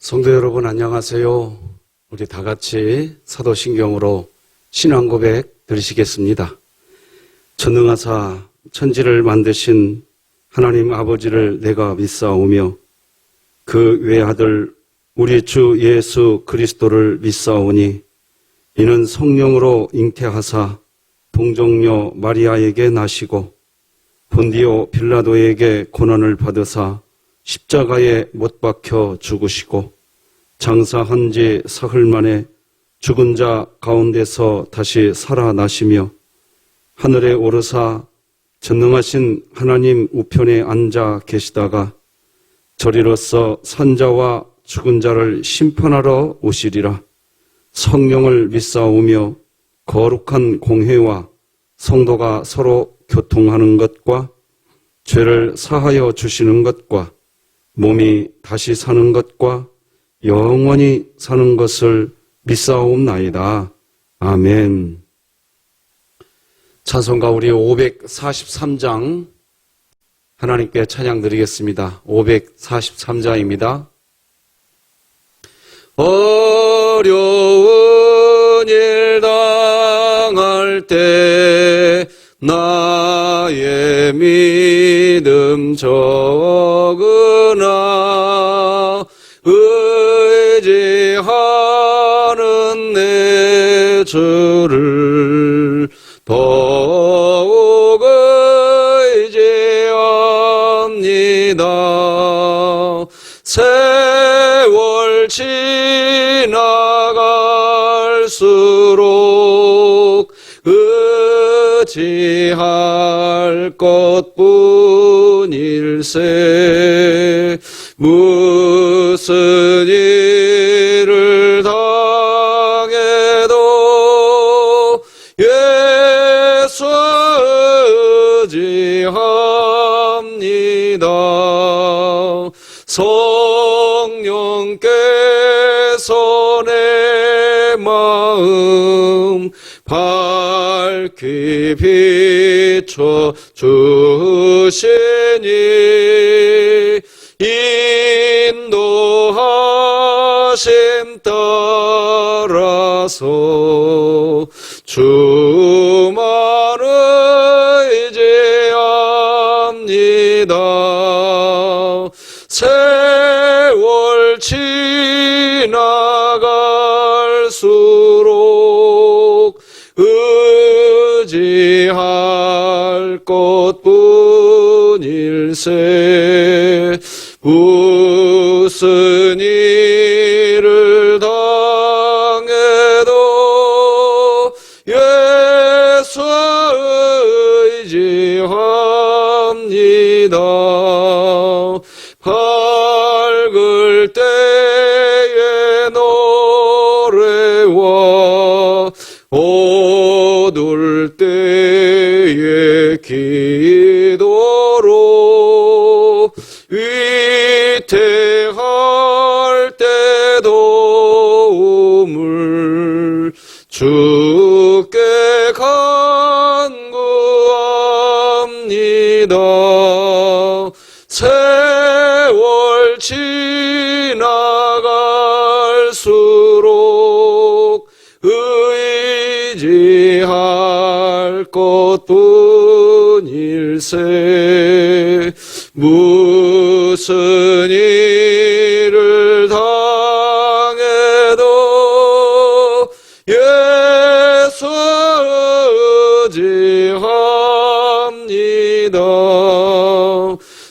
성도 여러분 안녕하세요. 우리 다 같이 사도신경으로 신앙 고백 드리시겠습니다. 전능하사 천지를 만드신 하나님 아버지를 내가 믿사오며 그 외아들 우리 주 예수 그리스도를 믿사오니 이는 성령으로 잉태하사 동정녀 마리아에게 나시고 본디오 빌라도에게 고난을 받으사 십자가에 못 박혀 죽으시고 장사한 지 사흘 만에 죽은 자 가운데서 다시 살아나시며 하늘에 오르사 전능하신 하나님 우편에 앉아 계시다가 저리로서 산자와 죽은 자를 심판하러 오시리라. 성령을 믿사오며 거룩한 공회와 성도가 서로 교통하는 것과 죄를 사하여 주시는 것과 몸이 다시 사는 것과 영원히 사는 것을 믿사옵나이다. 아멘. 찬송가 우리 543장 하나님께 찬양 드리겠습니다. 543장입니다. 어려운 일 당할 때 나의 믿음 적으나 의지하는 내 주를 더욱 의지합니다. 세월 지나갈수록 의지할 것뿐일세. 무슨 일을 당해도 예수 의지합니다. 성령께서 내 마음 밝히 비춰 주시니 인도하심 따라서 주만 의지합니다. 세월 지나갈수록 의지할 것뿐일세. 무슨 일을 당해도 예수 의지합니다. 밝을 때의 노래와 어두울 때의 기도로 위태할 때 도움을 주께 간구합니다. 세월 지나갈수록 의지할 것뿐일세. 무슨 일을 당해도 예수 의지합니다.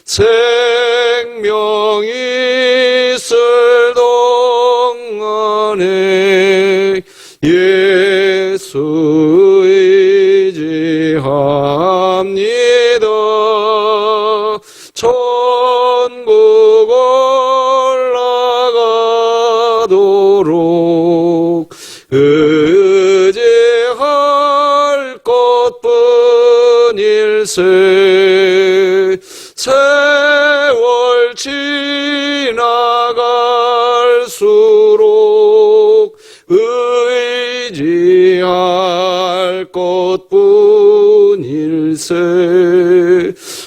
생명이 있을 동안에 예수 의지합니다. 천국 올라가도록 의지할 것뿐일세. 세월 지나갈수록 의지할 것뿐일세.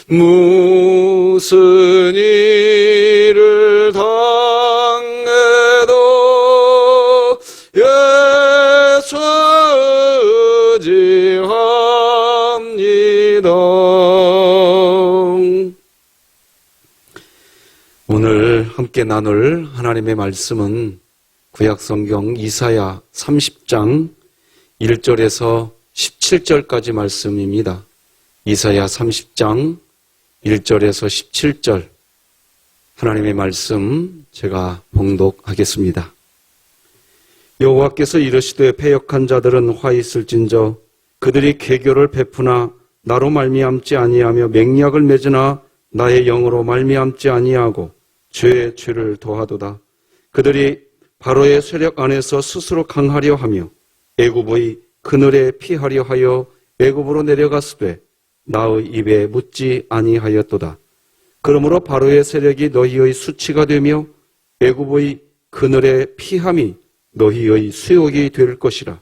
무슨 일을 당해 서지합니다. 오늘 함께 나눌 하나님의 말씀은 구약성경 이사야 30장 1절에서 17절까지 말씀입니다. 이사야 30장 1절에서 17절 하나님의 말씀 제가 봉독하겠습니다. 여호와께서 이르시되 패역한 자들은 화 있을진저 그들이 계교를 베푸나 나로 말미암지 아니하며 맹약을 맺으나 나의 영으로 말미암지 아니하고 죄에 죄를 더하도다. 그들이 바로의 세력 안에서 스스로 강하려 하며 애굽의 그늘에 피하려 하여 애굽으로 내려갔으되 나의 입에 묻지 아니하였도다. 그러므로 바로의 세력이 너희의 수치가 되며 애굽의 그늘에 피함이 너희의 수욕이 될 것이라.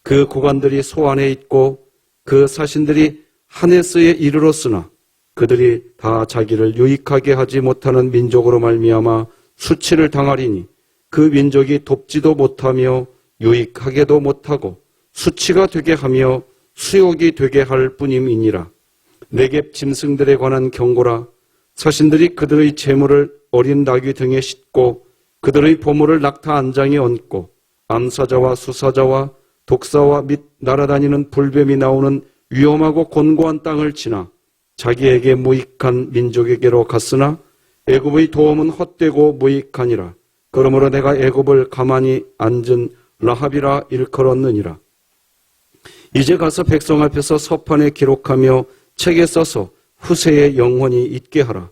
그 고관들이 소 안에 있고 그 사신들이 하네스에 이르렀으나 그들이 다 자기를 유익하게 하지 못하는 민족으로 말미암아 수치를 당하리니 그 민족이 돕지도 못하며 유익하게도 못하고 수치가 되게 하며 수욕이 되게 할 뿐임이니라. 네겝 짐승들에 관한 경고라. 사신들이 그들의 재물을 어린 나귀 등에 싣고 그들의 보물을 낙타 안장에 얹고 암사자와 수사자와 독사와 및 날아다니는 불뱀이 나오는 위험하고 곤고한 땅을 지나 자기에게 무익한 민족에게로 갔으나 애굽의 도움은 헛되고 무익하니라. 그러므로 내가 애굽을 가만히 앉은 라합이라 일컬었느니라. 이제 가서 백성 앞에서 서판에 기록하며 책에 써서 후세에 영원히 있게 하라.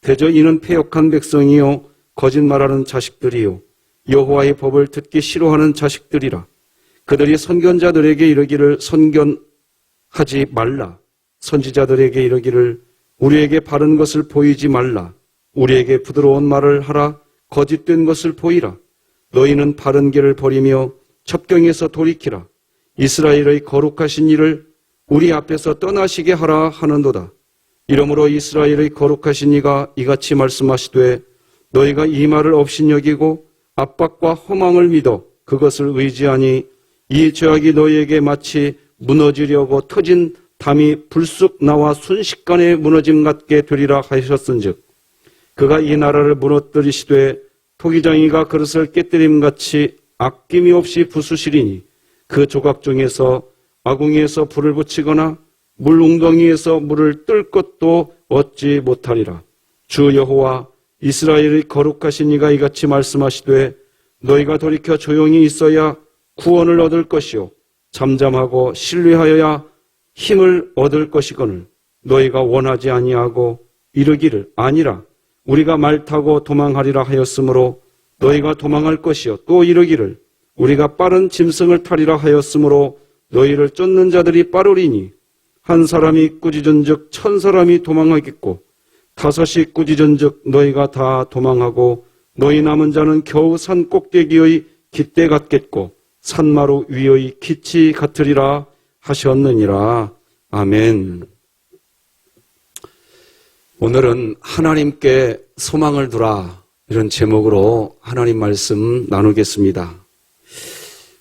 대저 이는 패역한 백성이요 거짓말하는 자식들이요 여호와의 법을 듣기 싫어하는 자식들이라. 그들이 선견자들에게 이르기를 선견하지 말라. 선지자들에게 이르기를 우리에게 바른 것을 보이지 말라. 우리에게 부드러운 말을 하라. 거짓된 것을 보이라. 너희는 바른 길을 버리며 첩경에서 돌이키라. 이스라엘의 거룩하신 이를 우리 앞에서 떠나시게 하라 하는도다. 이러므로 이스라엘의 거룩하신 이가 이같이 말씀하시되 너희가 이 말을 업신여기고 압박과 허망을 믿어 그것을 의지하니 이 죄악이 너희에게 마치 무너지려고 터진 담이 불쑥 나와 순식간에 무너짐 같게 되리라 하셨은즉 그가 이 나라를 무너뜨리시되 토기장이가 그릇을 깨뜨림같이 아낌이 없이 부수시리니 그 조각 중에서 아궁이에서 불을 붙이거나 물 웅덩이에서 물을 뜰 것도 얻지 못하리라. 주 여호와 이스라엘의 거룩하신 이가 이같이 말씀하시되 너희가 돌이켜 조용히 있어야 구원을 얻을 것이요 잠잠하고 신뢰하여야 힘을 얻을 것이거늘 너희가 원하지 아니하고 이르기를 아니라 우리가 말 타고 도망하리라 하였으므로 너희가 도망할 것이요 또 이르기를 우리가 빠른 짐승을 타리라 하였으므로 너희를 쫓는 자들이 빠르리니 한 사람이 꾸짖은즉 1000사람이 도망하겠고 5이 꾸짖은즉 너희가 다 도망하고 너희 남은 자는 겨우 산 꼭대기의 깃대 같겠고 산마루 위의 기치 같으리라 하셨느니라. 아멘. 오늘은 하나님께 소망을 두라 이런 제목으로 하나님 말씀 나누겠습니다.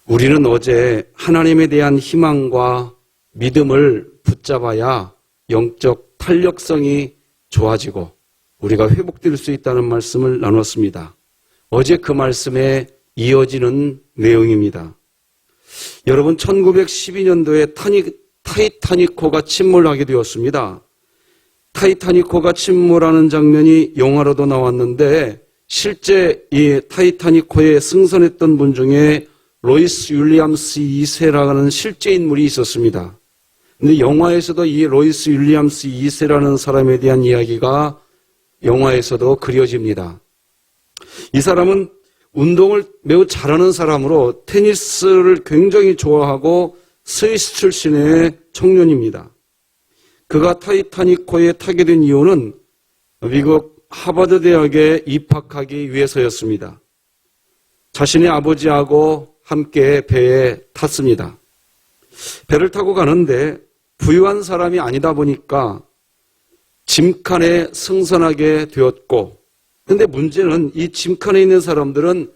우리는 어제 하나님에 대한 희망과 믿음을 붙잡아야 영적 탄력성이 좋아지고 우리가 회복될 수 있다는 말씀을 나눴습니다. 어제 그 말씀에 이어지는 내용입니다. 여러분 1912년도에 타이타닉호가 침몰하게 되었습니다. 타이타닉호가 침몰하는 장면이 영화로도 나왔는데 실제 이 타이타닉호에 승선했던 분 중에 로이스 윌리엄스 2세라는 실제 인물이 있었습니다. 근데 영화에서도 이 로이스 윌리엄스 2세라는 사람에 대한 이야기가 영화에서도 그려집니다. 이 사람은 운동을 매우 잘하는 사람으로 테니스를 굉장히 좋아하고 스위스 출신의 청년입니다. 그가 타이타닉호에 타게 된 이유는 미국 하버드 대학에 입학하기 위해서였습니다. 자신의 아버지하고 함께 배에 탔습니다. 배를 타고 가는데 부유한 사람이 아니다 보니까 짐칸에 승선하게 되었고, 근데 문제는 이 짐칸에 있는 사람들은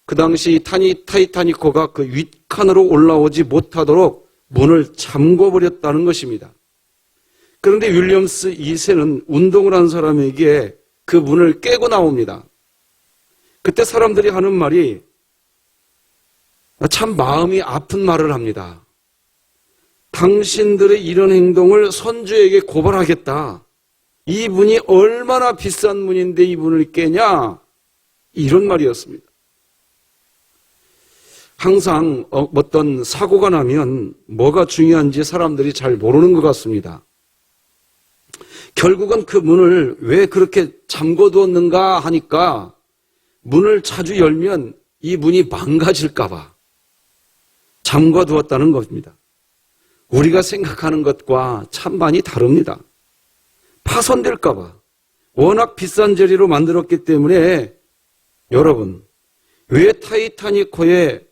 그 당시 타이타니코가 그 윗칸으로 올라오지 못하도록 문을 잠궈버렸다는 것입니다. 그런데 윌리엄스 2세는 운동을 한 사람에게 그 문을 깨고 나옵니다. 그때 사람들이 하는 말이 참 마음이 아픈 말을 합니다. 당신들의 이런 행동을 선주에게 고발하겠다. 이 문이 얼마나 비싼 문인데 이 문을 깨냐? 이런 말이었습니다. 항상 어떤 사고가 나면 뭐가 중요한지 사람들이 잘 모르는 것 같습니다. 결국은 그 문을 왜 그렇게 잠궈두었는가 하니까 문을 자주 열면 이 문이 망가질까 봐 잠궈두었다는 겁니다. 우리가 생각하는 것과 참 많이 다릅니다. 파손될까 봐 워낙 비싼 재료로 만들었기 때문에 여러분, 왜 타이타니코에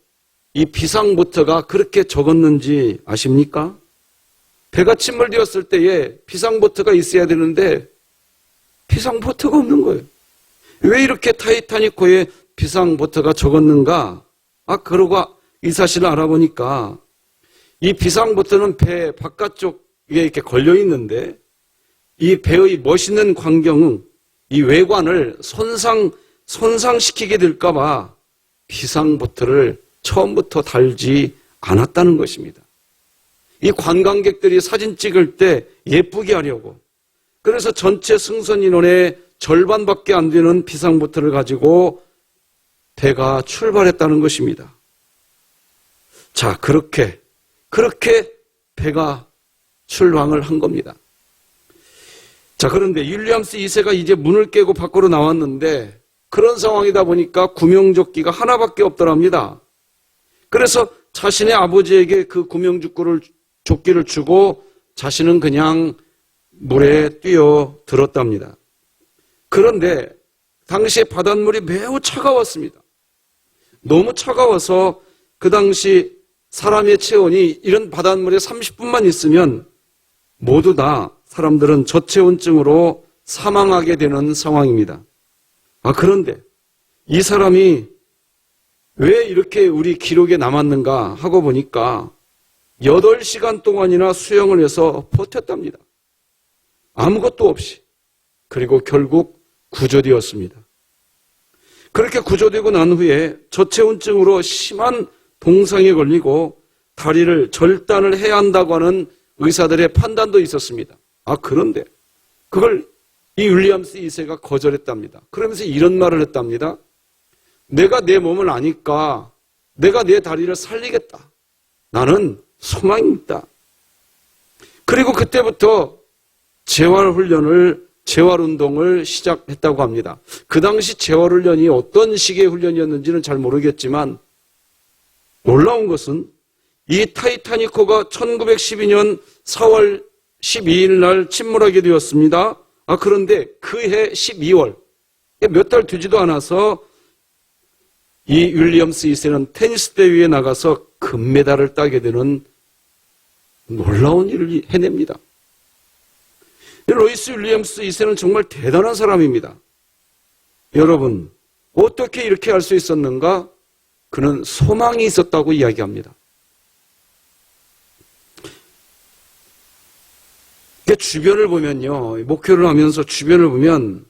이 비상보트가 그렇게 적었는지 아십니까? 배가 침몰되었을 때에 비상보트가 있어야 되는데 비상보트가 없는 거예요. 왜 이렇게 타이타니코에 비상보트가 적었는가? 그러고 이 사실을 알아보니까 이 비상보트는 배 바깥쪽에 이렇게 걸려 있는데 이 배의 멋있는 광경은 이 외관을 손상시키게 될까 봐 비상보트를 처음부터 달지 않았다는 것입니다. 이 관광객들이 사진 찍을 때 예쁘게 하려고 그래서 전체 승선 인원의 절반밖에 안 되는 비상보트를 가지고 배가 출발했다는 것입니다. 자, 그렇게 배가 출항을 한 겁니다. 자, 그런데 윌리엄스 2세가 이제 문을 깨고 밖으로 나왔는데 그런 상황이다 보니까 구명조끼가 하나밖에 없더랍니다. 그래서 자신의 아버지에게 그 구명조끼를 주고 자신은 그냥 물에 뛰어들었답니다. 그런데 당시에 바닷물이 매우 차가웠습니다. 너무 차가워서 그 당시 사람의 체온이 이런 바닷물에 30분만 있으면 모두 다 사람들은 저체온증으로 사망하게 되는 상황입니다. 그런데 이 사람이 왜 이렇게 우리 기록에 남았는가 하고 보니까 8시간 동안이나 수영을 해서 버텼답니다. 아무것도 없이. 그리고 결국 구조되었습니다. 그렇게 구조되고 난 후에 저체온증으로 심한 동상에 걸리고 다리를 절단을 해야 한다고 하는 의사들의 판단도 있었습니다. 그런데 그걸 이 윌리엄스 2세가 거절했답니다. 그러면서 이런 말을 했답니다. 내가 내 몸을 아니까 내가 내 다리를 살리겠다. 나는 소망이 있다. 그리고 그때부터 재활운동을 시작했다고 합니다. 그 당시 재활훈련이 어떤 식의 훈련이었는지는 잘 모르겠지만 놀라운 것은 이 타이타니코가 1912년 4월 12일 날 침몰하게 되었습니다. 그런데 그해 12월 몇 달 되지도 않아서 이 윌리엄스 2세는 테니스 대회에 나가서 금메달을 따게 되는 놀라운 일을 해냅니다. 로이스 윌리엄스 2세는 정말 대단한 사람입니다. 여러분, 어떻게 이렇게 할 수 있었는가? 그는 소망이 있었다고 이야기합니다. 주변을 보면요, 목회를 하면서 주변을 보면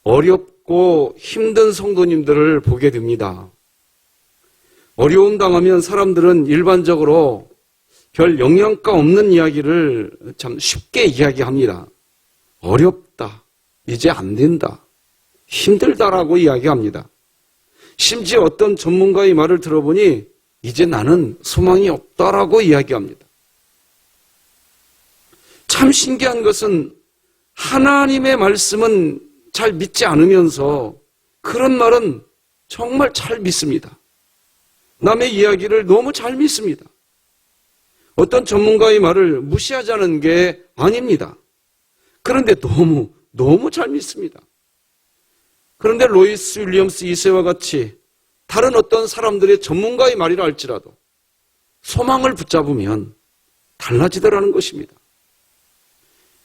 어렵고 힘든 성도님들을 보게 됩니다. 어려움 당하면 사람들은 일반적으로 별 영양가 없는 이야기를 참 쉽게 이야기합니다. 어렵다, 이제 안 된다, 힘들다라고 이야기합니다. 심지어 어떤 전문가의 말을 들어보니 이제 나는 소망이 없다라고 이야기합니다. 참 신기한 것은 하나님의 말씀은 잘 믿지 않으면서 그런 말은 정말 잘 믿습니다. 남의 이야기를 너무 잘 믿습니다. 어떤 전문가의 말을 무시하자는 게 아닙니다. 그런데 너무 잘 믿습니다. 그런데 로이스 윌리엄스 2세와 같이 다른 어떤 사람들의 전문가의 말이라 할지라도 소망을 붙잡으면 달라지더라는 것입니다.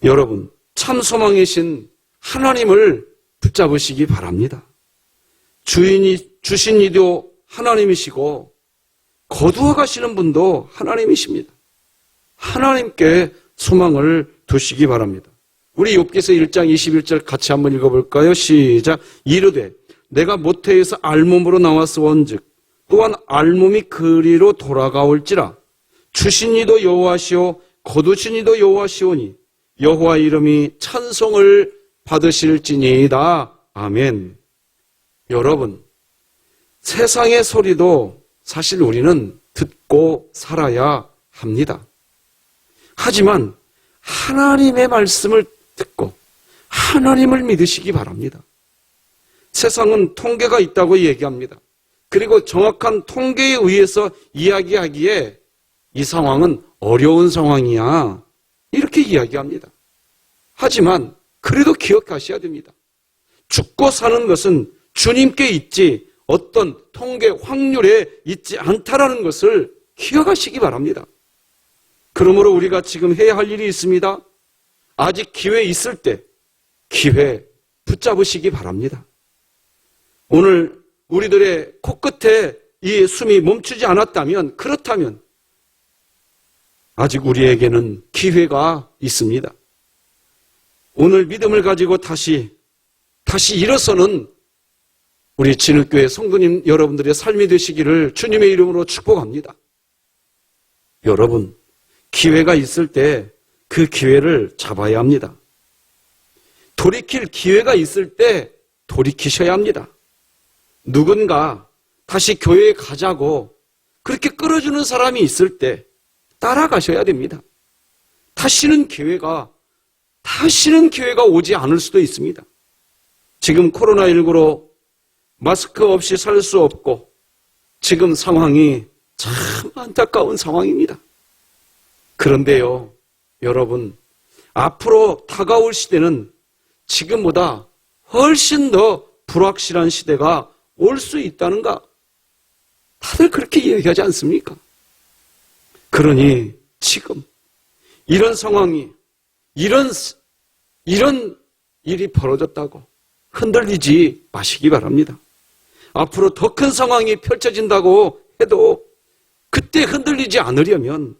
여러분, 참 소망이신 하나님을 붙잡으시기 바랍니다. 주신 이도 하나님이시고 거두어 가시는 분도 하나님이십니다. 하나님께 소망을 두시기 바랍니다. 우리 욥기서 1장 21절 같이 한번 읽어볼까요? 시작. 이르되 내가 모태에서 알몸으로 나와서 원즉 또한 알몸이 그리로 돌아가올지라 주신 이도 여호와시오 거두신 이도 여호와시오니 여호와 이름이 찬송을 받으실지니이다. 아멘. 여러분, 세상의 소리도 사실 우리는 듣고 살아야 합니다. 하지만 하나님의 말씀을 듣고 하나님을 믿으시기 바랍니다. 세상은 통계가 있다고 얘기합니다. 그리고 정확한 통계에 의해서 이야기하기에 이 상황은 어려운 상황이야. 이렇게 이야기합니다. 하지만 그래도 기억하셔야 됩니다. 죽고 사는 것은 주님께 있지 어떤 통계 확률에 있지 않다라는 것을 기억하시기 바랍니다. 그러므로 우리가 지금 해야 할 일이 있습니다. 아직 기회 있을 때 기회 붙잡으시기 바랍니다. 오늘 우리들의 코끝에 이 숨이 멈추지 않았다면, 그렇다면 아직 우리에게는 기회가 있습니다. 오늘 믿음을 가지고 다시 일어서는 우리 진흙교회 성도님 여러분들의 삶이 되시기를 주님의 이름으로 축복합니다. 여러분, 기회가 있을 때 그 기회를 잡아야 합니다. 돌이킬 기회가 있을 때 돌이키셔야 합니다. 누군가 다시 교회에 가자고 그렇게 끌어주는 사람이 있을 때 따라가셔야 됩니다. 다시는 기회가 오지 않을 수도 있습니다. 지금 코로나19로 마스크 없이 살 수 없고 지금 상황이 참 안타까운 상황입니다. 그런데요, 여러분, 앞으로 다가올 시대는 지금보다 훨씬 더 불확실한 시대가 올 수 있다는가? 다들 그렇게 이야기하지 않습니까? 그러니 지금 이런 상황이, 이런 일이 벌어졌다고 흔들리지 마시기 바랍니다. 앞으로 더 큰 상황이 펼쳐진다고 해도 그때 흔들리지 않으려면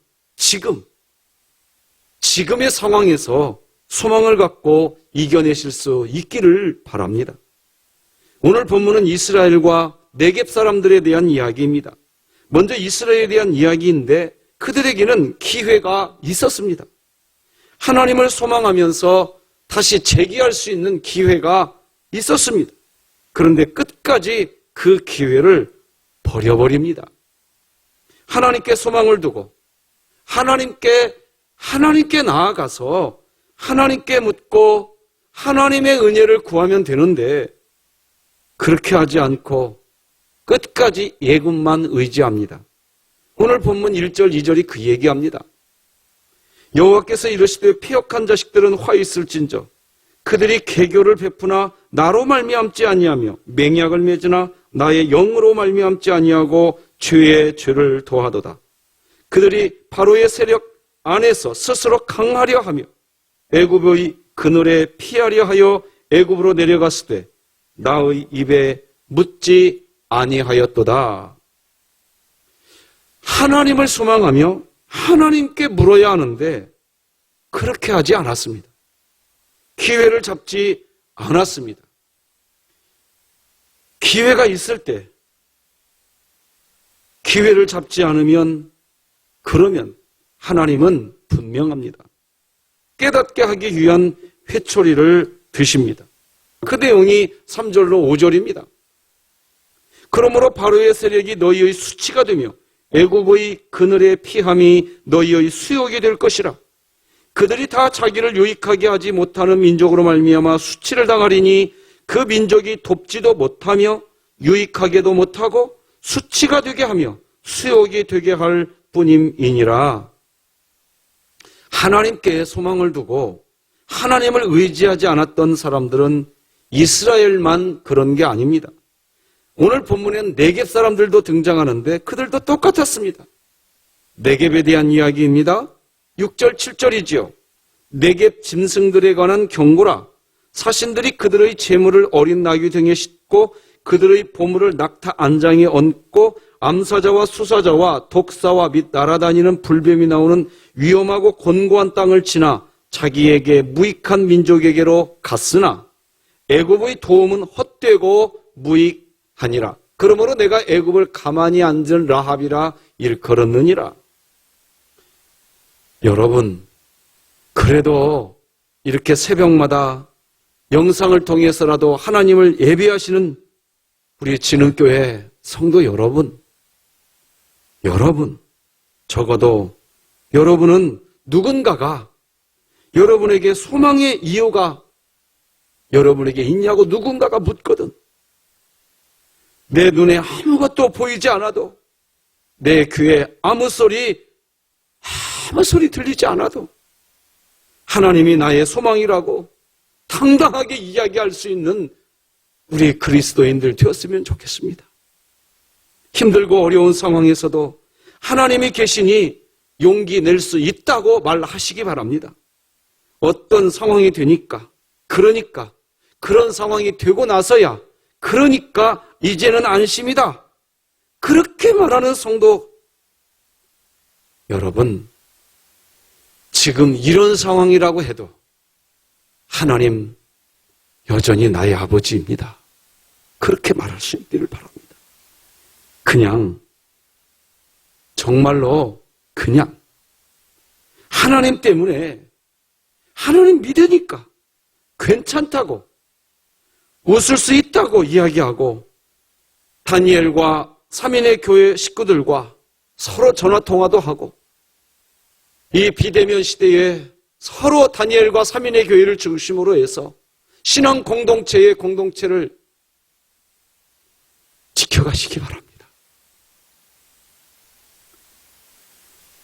지금의 상황에서 소망을 갖고 이겨내실 수 있기를 바랍니다. 오늘 본문은 이스라엘과 네겝 사람들에 대한 이야기입니다. 먼저 이스라엘에 대한 이야기인데 그들에게는 기회가 있었습니다. 하나님을 소망하면서 다시 재기할 수 있는 기회가 있었습니다. 그런데 끝까지 그 기회를 버려버립니다. 하나님께 소망을 두고 하나님께 나아가서 하나님께 묻고 하나님의 은혜를 구하면 되는데 그렇게 하지 않고 끝까지 예굽만 의지합니다. 오늘 본문 1절, 2절이 그 얘기합니다. 여호와께서 이르시되 패역한 자식들은 화 있을진저 그들이 개교를 베푸나 나로 말미암지 아니하며 맹약을 맺으나 나의 영으로 말미암지 아니하고 죄의 죄를 더하도다. 그들이 바로의 세력 안에서 스스로 강하려 하며 애굽의 그늘에 피하려 하여 애굽으로 내려갔을 때 나의 입에 묻지 아니하였도다. 하나님을 소망하며 하나님께 물어야 하는데 그렇게 하지 않았습니다. 기회를 잡지 않았습니다. 기회가 있을 때 기회를 잡지 않으면 그러면 하나님은 분명합니다. 깨닫게 하기 위한 회초리를 드십니다. 그 내용이 3절로 5절입니다. 그러므로 바로의 세력이 너희의 수치가 되며 애굽의 그늘의 피함이 너희의 수욕이 될 것이라. 그들이 다 자기를 유익하게 하지 못하는 민족으로 말미암아 수치를 당하리니 그 민족이 돕지도 못하며 유익하게도 못하고 수치가 되게 하며 수욕이 되게 할 뿐임이니라. 하나님께 소망을 두고 하나님을 의지하지 않았던 사람들은 이스라엘만 그런 게 아닙니다. 오늘 본문엔 네겝 사람들도 등장하는데 그들도 똑같았습니다. 네겝에 대한 이야기입니다. 6절, 7절이지요. 네겝 짐승들에 관한 경고라. 사신들이 그들의 재물을 어린 나귀 등에 싣고 그들의 보물을 낙타 안장에 얹고 암사자와 수사자와 독사와 및 날아다니는 불뱀이 나오는 위험하고 곤고한 땅을 지나 자기에게 무익한 민족에게로 갔으나 애굽의 도움은 헛되고 무익하니라. 그러므로 내가 애굽을 가만히 앉은 라합이라 일컬었느니라. 여러분, 그래도 이렇게 새벽마다 영상을 통해서라도 하나님을 예배하시는 우리 진흥교회 성도 여러분, 적어도 여러분은 누군가가 여러분에게 소망의 이유가 여러분에게 있냐고 누군가가 묻거든. 내 눈에 아무것도 보이지 않아도, 내 귀에 아무 소리 들리지 않아도 하나님이 나의 소망이라고 당당하게 이야기할 수 있는 우리 그리스도인들 되었으면 좋겠습니다. 힘들고 어려운 상황에서도 하나님이 계시니 용기 낼 수 있다고 말하시기 바랍니다. 어떤 상황이 되니까, 그러니까, 그런 상황이 되고 나서야, 그러니까 이제는 안심이다. 그렇게 말하는 성도 여러분, 지금 이런 상황이라고 해도 하나님 여전히 나의 아버지입니다. 그렇게 말할 수 있기를 바랍니다. 그냥 정말로 그냥 하나님 때문에 하나님 믿으니까 괜찮다고 웃을 수 있다고 이야기하고 다니엘과 3인의 교회 식구들과 서로 전화통화도 하고 이 비대면 시대에 서로 다니엘과 3인의 교회를 중심으로 해서 신앙 공동체의 공동체를 지켜가시기 바랍니다.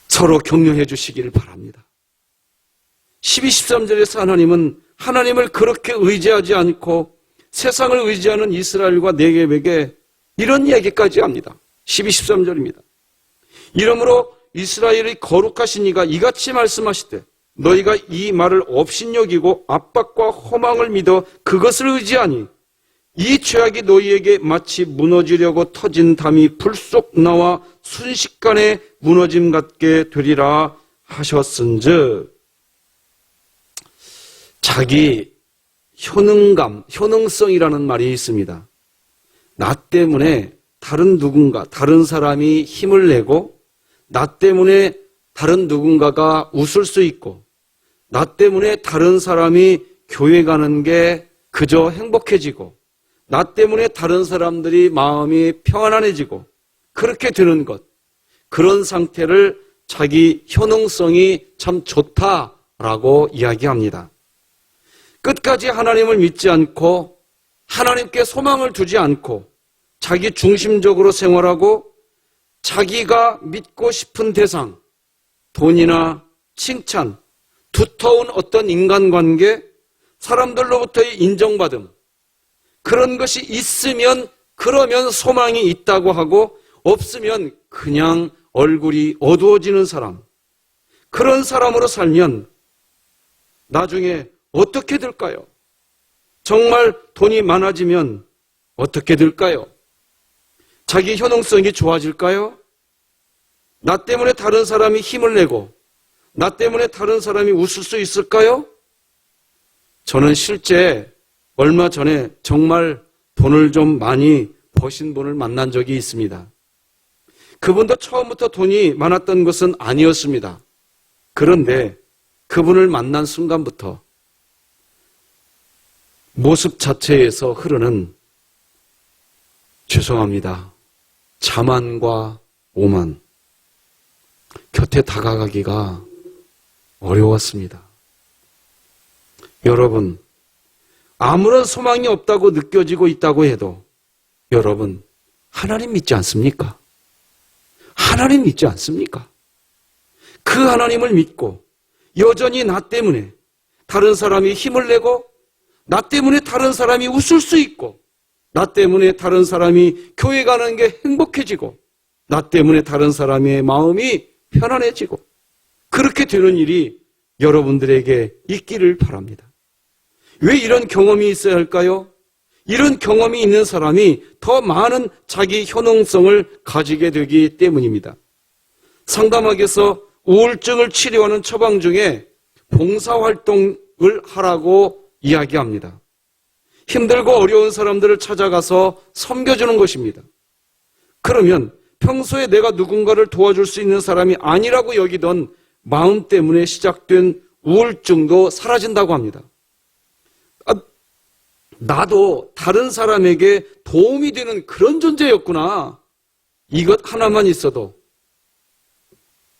서로 격려해 주시기를 바랍니다. 12, 13절에서 하나님은 하나님을 그렇게 의지하지 않고 세상을 의지하는 이스라엘과 네겝에게 이런 이야기까지 합니다. 12, 13절입니다. 이러므로 이스라엘의 거룩하신 이가 이같이 말씀하시되 너희가 이 말을 업신여기고 압박과 허망을 믿어 그것을 의지하니 이 죄악이 너희에게 마치 무너지려고 터진 담이 불속 나와 순식간에 무너짐 같게 되리라 하셨은즉 자기 효능성이라는 말이 있습니다. 나 때문에 다른 누군가, 다른 사람이 힘을 내고 나 때문에 다른 누군가가 웃을 수 있고 나 때문에 다른 사람이 교회 가는 게 그저 행복해지고 나 때문에 다른 사람들이 마음이 평안해지고 그렇게 되는 것, 그런 상태를 자기 효능성이 참 좋다라고 이야기합니다. 끝까지 하나님을 믿지 않고 하나님께 소망을 두지 않고 자기 중심적으로 생활하고 자기가 믿고 싶은 대상, 돈이나 칭찬, 두터운 어떤 인간관계, 사람들로부터의 인정받음, 그런 것이 있으면 그러면 소망이 있다고 하고 없으면 그냥 얼굴이 어두워지는 사람, 그런 사람으로 살면 나중에 어떻게 될까요? 정말 돈이 많아지면 어떻게 될까요? 자기 효능성이 좋아질까요? 나 때문에 다른 사람이 힘을 내고 나 때문에 다른 사람이 웃을 수 있을까요? 저는 실제 얼마 전에 정말 돈을 좀 많이 버신 분을 만난 적이 있습니다. 그분도 처음부터 돈이 많았던 것은 아니었습니다. 그런데 그분을 만난 순간부터 모습 자체에서 흐르는 죄송합니다. 자만과 오만, 곁에 다가가기가 어려웠습니다. 여러분, 아무런 소망이 없다고 느껴지고 있다고 해도 여러분, 하나님 믿지 않습니까? 하나님 믿지 않습니까? 그 하나님을 믿고 여전히 나 때문에 다른 사람이 힘을 내고 나 때문에 다른 사람이 웃을 수 있고 나 때문에 다른 사람이 교회 가는 게 행복해지고 나 때문에 다른 사람의 마음이 편안해지고 그렇게 되는 일이 여러분들에게 있기를 바랍니다. 왜 이런 경험이 있어야 할까요? 이런 경험이 있는 사람이 더 많은 자기 효능성을 가지게 되기 때문입니다. 상담학에서 우울증을 치료하는 처방 중에 봉사활동을 하라고 이야기합니다. 힘들고 어려운 사람들을 찾아가서 섬겨주는 것입니다. 그러면 평소에 내가 누군가를 도와줄 수 있는 사람이 아니라고 여기던 마음 때문에 시작된 우울증도 사라진다고 합니다. 나도 다른 사람에게 도움이 되는 그런 존재였구나. 이것 하나만 있어도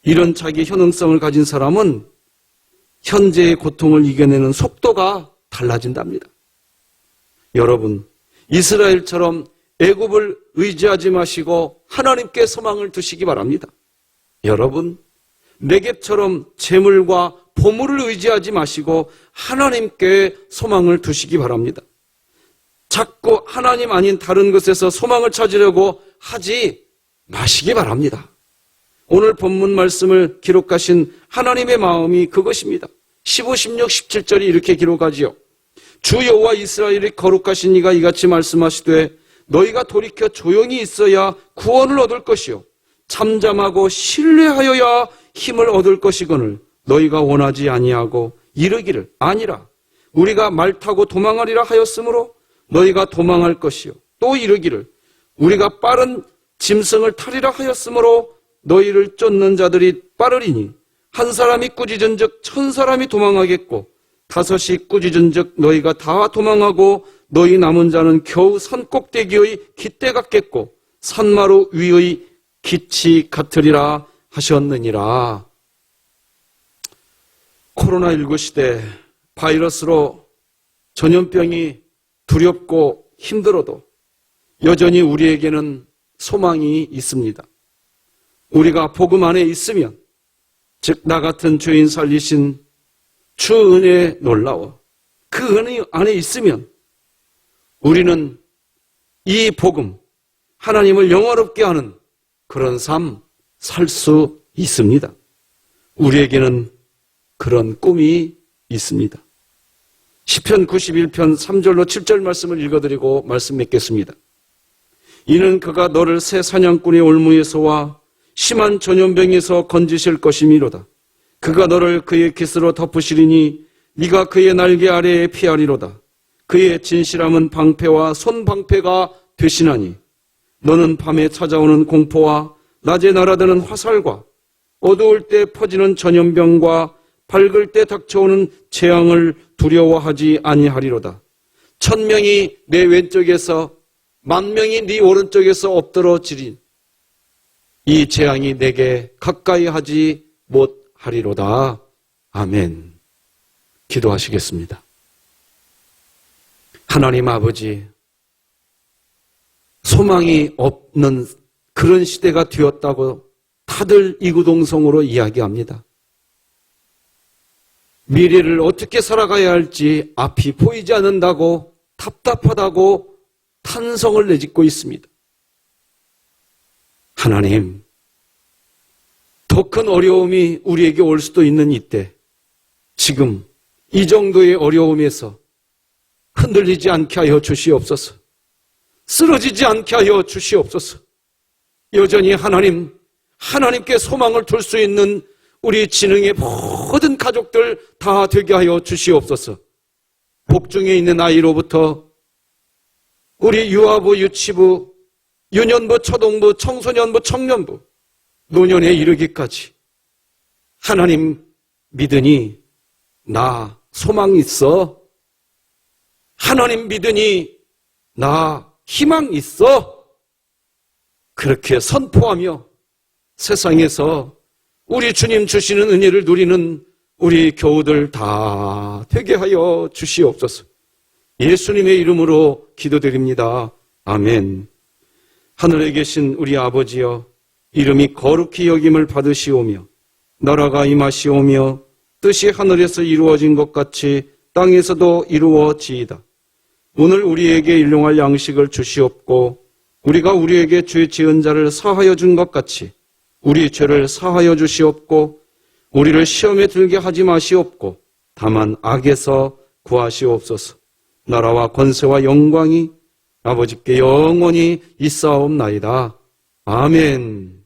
이런 자기 효능성을 가진 사람은 현재의 고통을 이겨내는 속도가 달라진답니다. 여러분, 이스라엘처럼 애굽을 의지하지 마시고 하나님께 소망을 두시기 바랍니다. 여러분, 네겝처럼 재물과 보물을 의지하지 마시고 하나님께 소망을 두시기 바랍니다. 자꾸 하나님 아닌 다른 것에서 소망을 찾으려고 하지 마시기 바랍니다. 오늘 본문 말씀을 기록하신 하나님의 마음이 그것입니다. 15, 16, 17절이 이렇게 기록하지요. 주 여호와 이스라엘이 거룩하신 이가 이같이 말씀하시되 너희가 돌이켜 조용히 있어야 구원을 얻을 것이요 잠잠하고 신뢰하여야 힘을 얻을 것이거늘 너희가 원하지 아니하고 이르기를 아니라 우리가 말 타고 도망하리라 하였으므로 너희가 도망할 것이요 또 이르기를 우리가 빠른 짐승을 타리라 하였으므로 너희를 쫓는 자들이 빠르리니 한 사람이 꾸짖은즉 1000사람이 도망하겠고 5이 꾸짖은즉 너희가 다 도망하고 너희 남은 자는 겨우 산 꼭대기의 깃대 같겠고 산마루 위의 깃이 같으리라 하셨느니라. 코로나19 시대 바이러스로 전염병이 두렵고 힘들어도 여전히 우리에게는 소망이 있습니다. 우리가 복음 안에 있으면, 즉 나 같은 죄인 살리신 주 은혜에 놀라워 그 은혜 안에 있으면 우리는 이 복음, 하나님을 영화롭게 하는 그런 삶 살 수 있습니다. 우리에게는 그런 꿈이 있습니다. 시편 91편 3절로 7절 말씀을 읽어드리고 말씀 맺겠습니다. 이는 그가 너를 새 사냥꾼의 올무에서와 심한 전염병에서 건지실 것이미로다. 그가 너를 그의 깃으로 덮으시리니 네가 그의 날개 아래에 피하리로다. 그의 진실함은 방패와 손방패가 되시나니 너는 밤에 찾아오는 공포와 낮에 날아드는 화살과 어두울 때 퍼지는 전염병과 밝을 때 닥쳐오는 재앙을 두려워하지 아니하리로다. 1000명이 내 왼쪽에서 10,000명이 네 오른쪽에서 엎드러지리 이 재앙이 내게 가까이 하지 못하리로다. 아멘. 기도하시겠습니다. 하나님 아버지, 소망이 없는 그런 시대가 되었다고 다들 이구동성으로 이야기합니다. 미래를 어떻게 살아가야 할지 앞이 보이지 않는다고 답답하다고 탄성을 내짓고 있습니다. 하나님, 더 큰 어려움이 우리에게 올 수도 있는 이때, 지금 이 정도의 어려움에서 흔들리지 않게 하여 주시옵소서. 쓰러지지 않게 하여 주시옵소서. 여전히 하나님께 소망을 둘 수 있는 우리 진흥의 모든 가족들 다 되게 하여 주시옵소서. 복중에 있는 아이로부터 우리 유아부, 유치부, 유년부, 초동부, 청소년부, 청년부, 노년에 이르기까지 하나님 믿으니 나 소망 있어. 하나님 믿으니 나 희망 있어. 그렇게 선포하며 세상에서 우리 주님 주시는 은혜를 누리는 우리 교우들 다 되게 하여 주시옵소서. 예수님의 이름으로 기도드립니다. 아멘. 하늘에 계신 우리 아버지여, 이름이 거룩히 여김을 받으시오며 나라가 임하시오며 뜻이 하늘에서 이루어진 것 같이 땅에서도 이루어지이다. 오늘 우리에게 일용할 양식을 주시옵고 우리가 우리에게 죄 지은 자를 사하여 준 것 같이 우리 죄를 사하여 주시옵고 우리를 시험에 들게 하지 마시옵고 다만 악에서 구하시옵소서. 나라와 권세와 영광이 아버지께 영원히 있사옵나이다. 아멘.